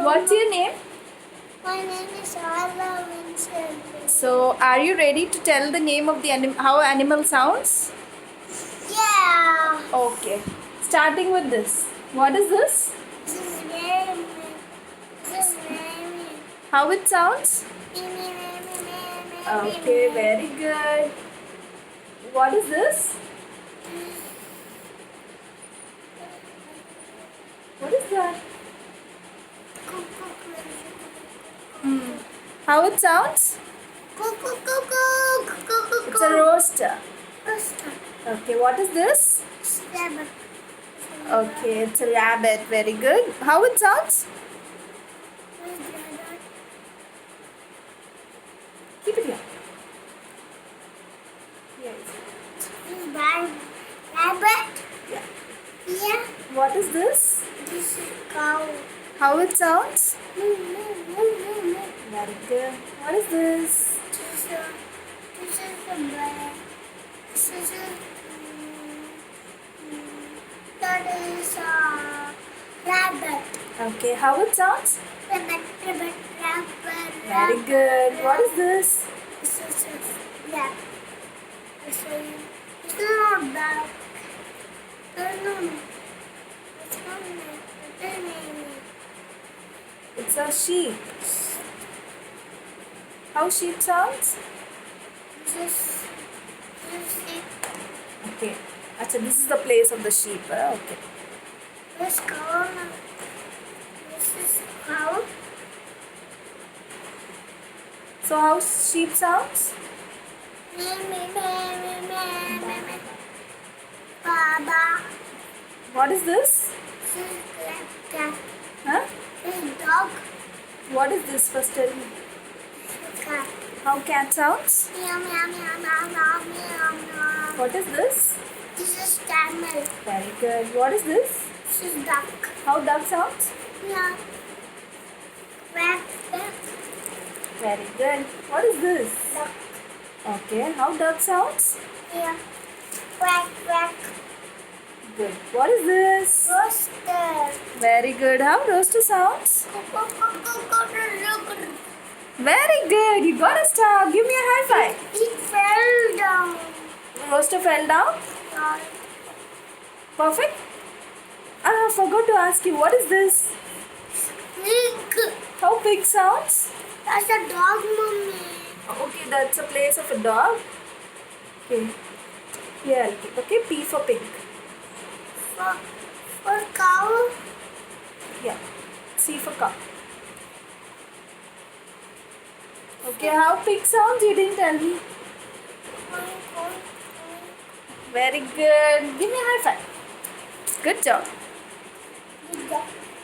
What's your name? My name is Aarav. So, are you ready to tell the name of the how animal sounds? Yeah. Okay. Starting with this. What is this? This is very. This is very. How it sounds? Okay, very good. What is this? What is that? Hmm. How it sounds? It's a rooster. Okay, what is this? Okay, it's a rabbit. Very good. How it sounds? Keep it here. Yes. Rabbit. Yeah. Yeah. What is this? This is cow. How it sounds? Moo, moo, moo, moo, moo. Very good. What is this? This is a bear. This is that is a rabbit. Okay, how it sounds? Rabbit, rabbit, rabbit, Very rabbit. good. What is this? This is yeah. It's not duck. No. It's not It's a sheep. How sheep sounds? This is Okay. Achha, this is the place of the sheep. Okay. this cow. This is cow. So how sheep sounds? Baba. What is this? This is cat. Huh? This is dog. What is this? First tell me. This is cat. How cat sounds? Meow, meow, meow, meow, meow, meow, meow. What is this? This is camel. Very good. What is this? This is duck. How duck sounds? Meow. Quack, quack. Very good. What is this? Duck. Okay. How duck sounds? Yeah. Quack, quack. Good. What is this? Rooster. Very good. How roaster sounds? Very good. You got a star. Give me a high five. It fell down. Roaster fell down. Perfect. Forgot to ask you. What is this? Pig. How pig sounds? That's a dog, mommy. Okay, that's a place of a dog. Okay. Here I'll keep. Okay, P for pig. For cow. Yeah. C for cow. Okay, how pig sounds? You didn't tell me. Very good. Give me a high five. Good job. Good job.